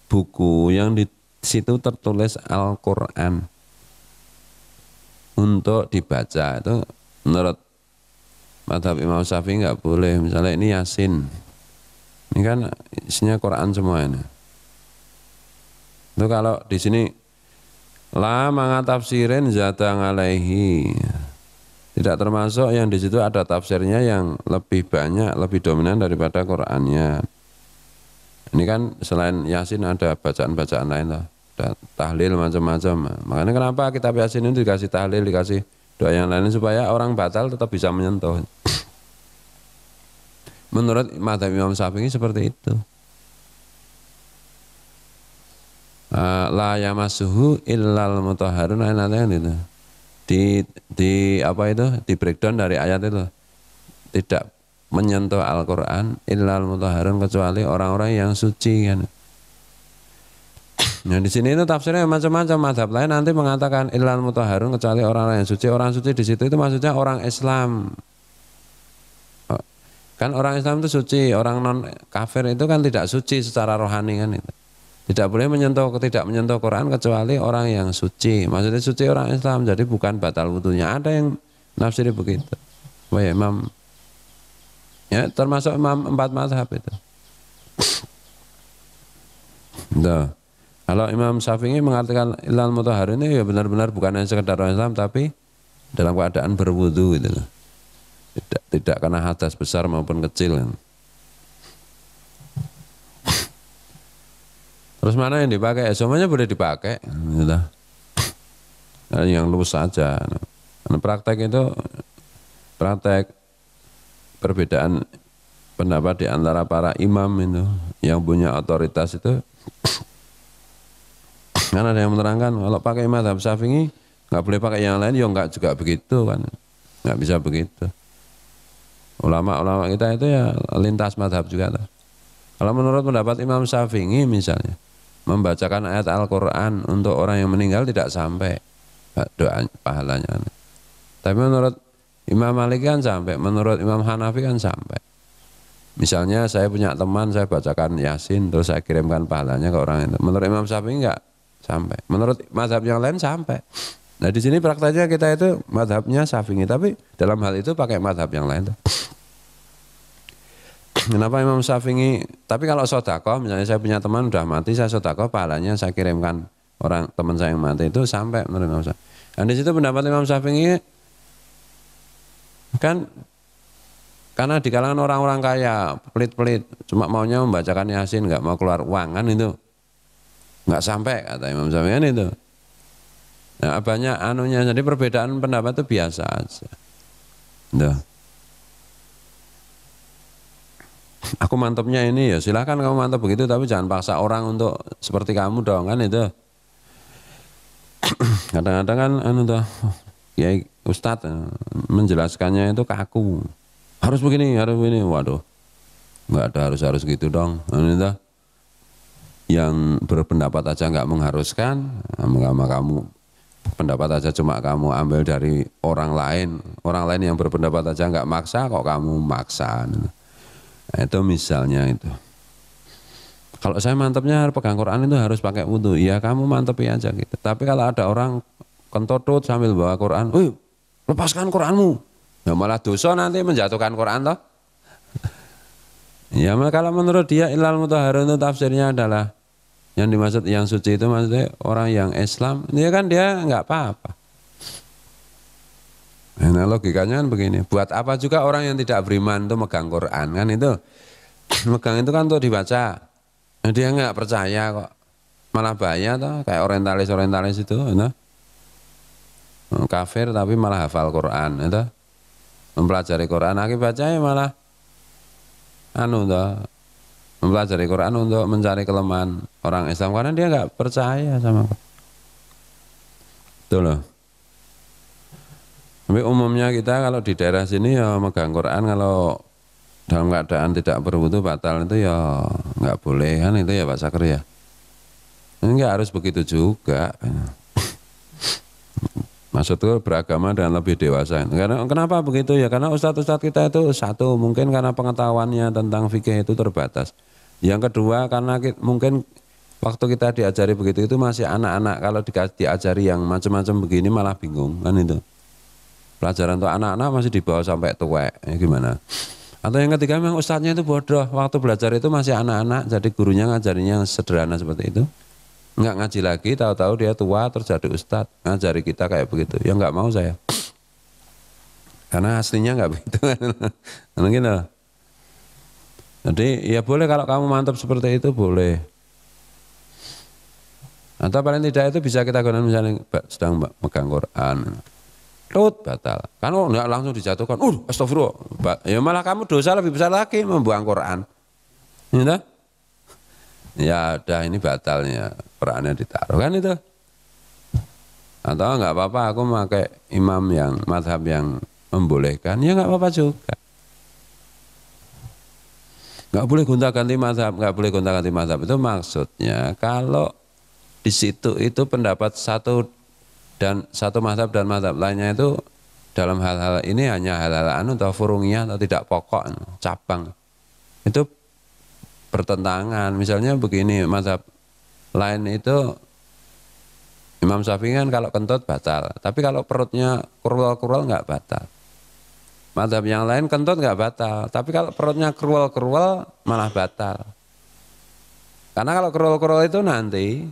buku yang di situ tertulis Al-Qur'an untuk dibaca. Itu menurut mazhab Imam Syafi'i nggak boleh. Misalnya ini Yasin, ini kan isinya Quran semua ini. Itu kalau di sini la mangatafsirin zatang alaihi, tidak termasuk yang di situ ada tafsirnya yang lebih banyak, lebih dominan daripada Qur'annya. Ini kan selain Yasin ada bacaan-bacaan lain lah, ada tahlil macam-macam. Makanya kenapa kitab Yasin itu dikasih tahlil, dikasih doa yang lain supaya orang batal tetap bisa menyentuh. Menurut mazhab Imam Syafi'i seperti itu. La yamassuhu illal mutahharun, itu. Di apa itu? Di breakdown dari ayat itu. Tidak menyentuh Al-Qur'an illal mutahharun, kecuali orang-orang yang suci kan. Nah di sini itu tafsirnya macam-macam. Mazhab lain nanti mengatakan illal mutahharun, kecuali orang-orang yang suci. Orang suci di situ itu maksudnya orang Islam. Kan orang Islam itu suci, orang non kafir itu kan tidak suci secara rohani kan itu. Tidak boleh tidak menyentuh Quran kecuali orang yang suci. Maksudnya suci orang Islam, jadi bukan batal wudunya. Ada yang nafsiri begitu. Wah ya, Imam, ya termasuk Imam 4 mazhab itu. Nah, kalau Imam Syafi'i mengatakan ilal mutahharun ini ya benar-benar bukan hanya sekedar orang Islam, tapi dalam keadaan berwudu gitu loh. Tidak karena hadas besar maupun kecil kan. Terus mana yang dipakai? Semuanya boleh dipakai. Gitu. Yang lurus saja. Nah, praktek itu, praktek perbedaan pendapat di antara para imam itu yang punya otoritas itu. Kan ada yang menerangkan kalau pakai mazhab Syafi'i nggak boleh pakai yang lain, ya nggak juga begitu kan. Nggak bisa begitu. Ulama-ulama kita itu ya lintas mazhab juga. Kalau menurut pendapat Imam Syafi'i misalnya, membacakan ayat Al-Quran untuk orang yang meninggal tidak sampai doa pahalanya. Tapi menurut Imam Malik kan sampai, menurut Imam Hanafi kan sampai. Misalnya saya punya teman, saya bacakan Yasin, terus saya kirimkan pahalanya ke orang itu. Menurut Imam Syafi'i enggak sampai. Menurut mazhab yang lain sampai. Nah di sini prakteknya kita itu mazhabnya Syafi'i, tapi dalam hal itu pakai mazhab yang lain. Kenapa Imam Syafi'i? Tapi kalau sedekah, misalnya saya punya teman udah mati, saya sedekah pahalanya saya kirimkan orang teman saya yang mati itu sampai menurut Imam Syafi'i. Dan di situ pendapat Imam Syafi'i kan karena di kalangan orang-orang kaya pelit-pelit, cuma maunya membacakan Yasin, nggak mau keluar uang kan itu, nggak sampai kata Imam Syafi'i kan itu. Nah, banyak anunya, jadi perbedaan pendapat itu biasa aja. Duh. Aku mantapnya ini ya silakan kamu mantap begitu, tapi jangan paksa orang untuk seperti kamu dong kan itu. Kadang-kadang kan ya Ustadz menjelaskannya itu kaku. Harus begini, waduh. Enggak ada harus gitu dong. Itu yang berpendapat aja nggak mengharuskan, sama kamu pendapat aja cuma kamu ambil dari orang lain yang berpendapat aja nggak maksa, kok kamu maksa. Nah, itu misalnya itu. Kalau saya mantapnya pegang Quran itu harus pakai wudu. Ya kamu mantepi aja gitu. Tapi kalau ada orang kentutut sambil bawa Quran, lepaskan Quranmu. Ya malah dosa nanti menjatuhkan Quran toh. Ya kalau menurut dia ilal mutahharun itu tafsirnya adalah yang dimaksud yang suci itu maksudnya orang yang Islam, dia kan dia nggak apa-apa. Nah logikanya kan begini, buat apa juga orang yang tidak beriman itu megang Quran kan itu, megang itu kan untuk dibaca, nah, dia nggak percaya kok, malah bahaya toh, kayak orientalis itu, nah. Kafir tapi malah hafal Quran, itu mempelajari Quran, akibatnya malah anu toh, mempelajari Quran untuk mencari kelemahan orang Islam karena dia nggak percaya sama itu loh. Tapi umumnya kita kalau di daerah sini ya megang Quran kalau dalam keadaan tidak berwudu batal itu ya nggak boleh kan itu ya Pak Sakri ya. Ini nggak harus begitu juga. Maksudku beragama dan lebih dewasa. Karena kenapa begitu ya? Karena ustadz-ustadz kita itu satu mungkin karena pengetahuannya tentang fikih itu terbatas. Yang kedua karena mungkin waktu kita diajari begitu itu masih anak-anak. Kalau diajari yang macam-macam begini malah bingung kan itu. Pelajaran untuk anak-anak masih dibawa sampai tua, ya gimana? Atau yang ketiga memang ustadznya itu bodoh, waktu belajar itu masih anak-anak, jadi gurunya ngajarinya yang sederhana seperti itu. Nggak ngaji lagi, tahu-tahu dia tua terus jadi ustadz, ngajari kita kayak begitu. Ya nggak mau saya. Karena aslinya nggak begitu. Karena gitu. Jadi ya boleh kalau kamu mantap seperti itu boleh. Atau paling tidak itu bisa kita gunakan misalnya sedang megang Quran. Tut batal. Kan enggak langsung dijatuhkan. Astagfirullah. Ya malah kamu dosa lebih besar lagi membuang Quran. Ya, ya udah ini batalnya. Qurannya ditaruh kan itu. Atau enggak apa-apa aku pakai imam yang mazhab yang membolehkan. Ya enggak apa-apa juga. Enggak boleh gonta-ganti mazhab, enggak boleh gonta-ganti mazhab itu maksudnya kalau di situ itu pendapat satu dan satu mazhab dan mazhab lainnya itu dalam hal-hal ini hanya hal-hal anu atau furungiyah atau tidak pokok cabang itu bertentangan. Misalnya begini, mazhab lain itu Imam Syafi'i kan kalau kentut batal, tapi kalau perutnya kurwal-kurwal nggak batal. Mazhab yang lain kentut nggak batal, tapi kalau perutnya kurwal-kurwal malah batal. Karena kalau kurwal-kurwal itu nanti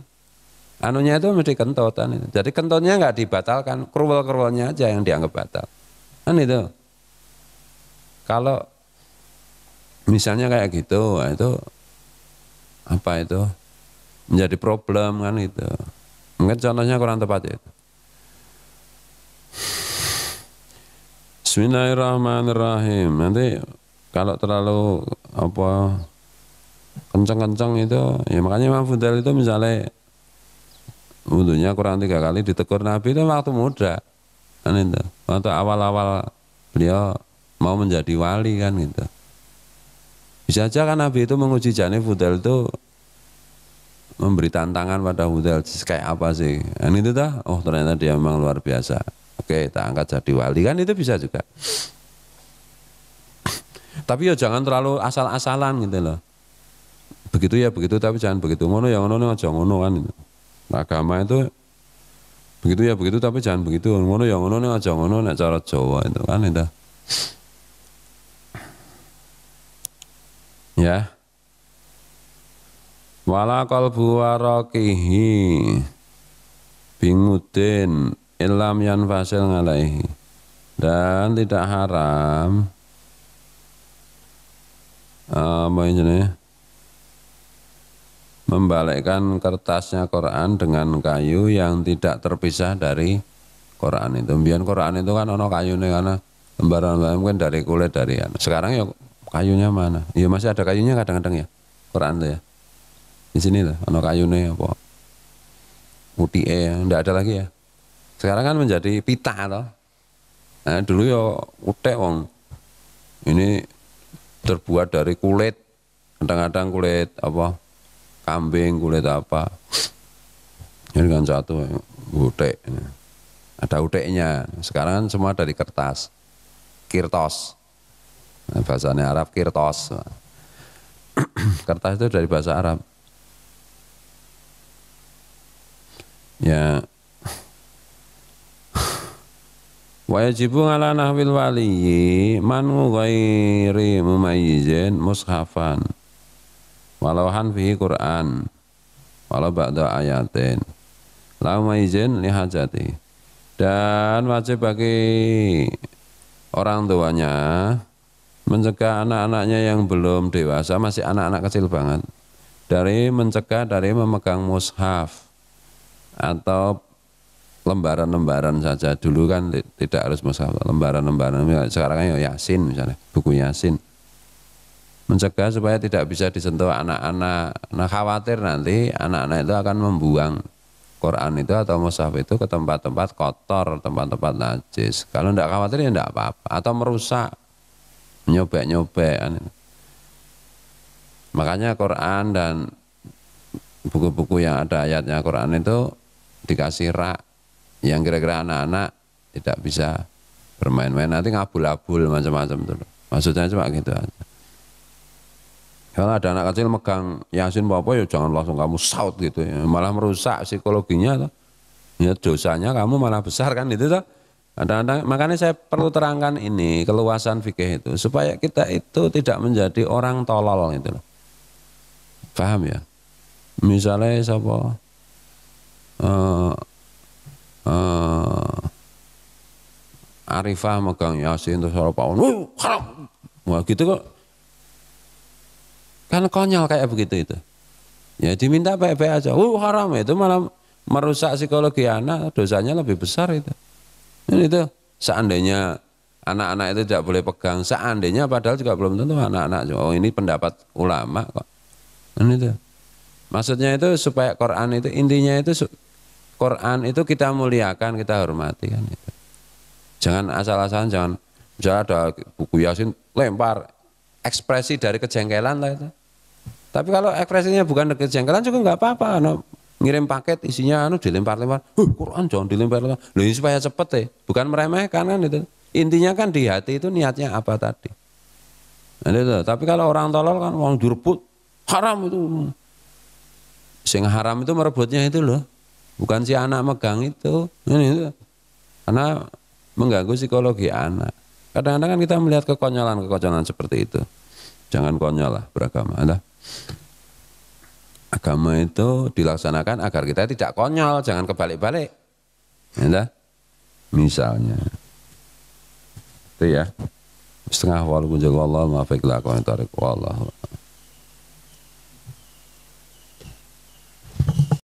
anunya itu mesti kentutan itu. Jadi kentutnya nggak dibatalkan, kurwal-kurwalnya aja yang dianggap batal. Kan itu. Kalau misalnya kayak gitu, itu apa itu menjadi problem kan itu. Mungkin contohnya kurang tepat ya. Bismillahirrahmanirrahim. Nanti kalau terlalu apa kencang-kencang itu, ya makanya Imam Fudail itu misalnya wudunya kurang 3 kali ditegur Nabi itu waktu muda kan itu, waktu awal-awal beliau mau menjadi wali kan gitu. Bisa aja kan Nabi itu menguji Jani Fudail itu memberi tantangan pada Fudail kayak apa sih kan itu dah, oh ternyata dia memang luar biasa, oke tak angkat jadi wali kan itu bisa juga. Tapi ya jangan terlalu asal-asalan gitu loh, begitu ya begitu tapi jangan begitu ngono ya ngono aja ngono kan itu. Agama itu begitu ya begitu tapi jangan begitu ngono ya ngono aja ngono nek cara Jawa itu kan itu ya. Wala qalbu waraqihi bingudin ilam yanfasil ngalaihi, dan tidak haram apa ini membalikkan kertasnya Quran dengan kayu yang tidak terpisah dari Quran itu. Biar Quran itu kan ono kayunya karena lembaran mungkin dari kulit dari sekarang ya kayunya mana? Iya masih ada kayunya kadang-kadang ya Quran itu ya. Di sini lah ono kayunya apa? Utie enggak ada lagi ya. Sekarang kan menjadi pita toh. Nah, dulu ya utek wong. Ini terbuat dari kulit. Kadang-kadang kulit apa? Kambing, kulit apa, ini kan satu utek, ada uteknya. Sekarang kan semua dari kertas, kirtos, nah, bahasanya Arab kirtos. Kertas itu dari bahasa Arab. Ya, Wa yajibu ala nahwil waliyyi man ghairi mumayyizin mushafan walau fihi Qur'an walau ba'da ayatin la mumayyizin li hajati. Dan wajib bagi orang tuanya mencegah anak-anaknya yang belum dewasa, masih anak-anak kecil banget, dari memegang mushaf atau lembaran-lembaran saja. Dulu kan tidak harus mushaf, lembaran-lembaran. Sekarang kan Yasin misalnya, buku Yasin. Mencegah supaya tidak bisa disentuh anak-anak. Nah khawatir nanti anak-anak itu akan membuang Quran itu atau mushaf itu ke tempat-tempat kotor, tempat-tempat najis. Kalau tidak khawatir ya tidak apa-apa. Atau merusak, nyobek-nyobek. Makanya Quran dan buku-buku yang ada ayatnya Quran itu dikasih rak, yang kira-kira anak-anak tidak bisa bermain-main, nanti ngabul-abul macam-macam tuh. Maksudnya cuma gitu aja. Kalau ada anak kecil megang Yasin apa ya jangan langsung kamu shout gitu ya, malah merusak psikologinya tuh. Ya dosanya kamu malah besar kan itu tuh. Kadang-kadang makanya saya perlu terangkan ini keluasan fikih itu supaya kita itu tidak menjadi orang tolol gitu loh. Paham ya? Misalnya siapa? Arifah megang Yasin terus orang pawon, haram. Wah gitu kok. Kan konyol kayak begitu itu. Ya diminta baik-baik aja. Haram itu malah merusak psikologi anak, dosanya lebih besar itu. Dan itu seandainya anak-anak itu tidak boleh pegang, seandainya padahal juga belum tentu anak-anak. Oh ini pendapat ulama kok. Dan itu. Maksudnya itu supaya Quran itu intinya itu Quran itu kita muliakan, kita hormati kan itu. Jangan asal-asalan, jangan misalnya ada buku Yasin lempar, ekspresi dari kejengkelan lah itu. Tapi kalau ekspresinya bukan dari kejengkelan juga nggak apa-apa. Ngirim paket isinya dilempar-lempar, Quran jangan dilempar-lempar. Loh ini supaya cepet ya, bukan meremehkan kan itu. Intinya kan di hati itu niatnya apa tadi. Nah, itu. Tapi kalau orang tolol kan orang direbut, haram itu. Sing haram itu merebutnya itu loh. Bukan si anak megang itu. Ini itu. Karena mengganggu psikologi anak. Kadang-kadang kan kita melihat kekonyolan seperti itu. Jangan konyol lah beragama. Agama itu dilaksanakan agar kita tidak konyol, jangan kebalik-balik. Misalnya. Itu ya. Setengah wal kunjul wallah ma'afiq lakum tarik wallah.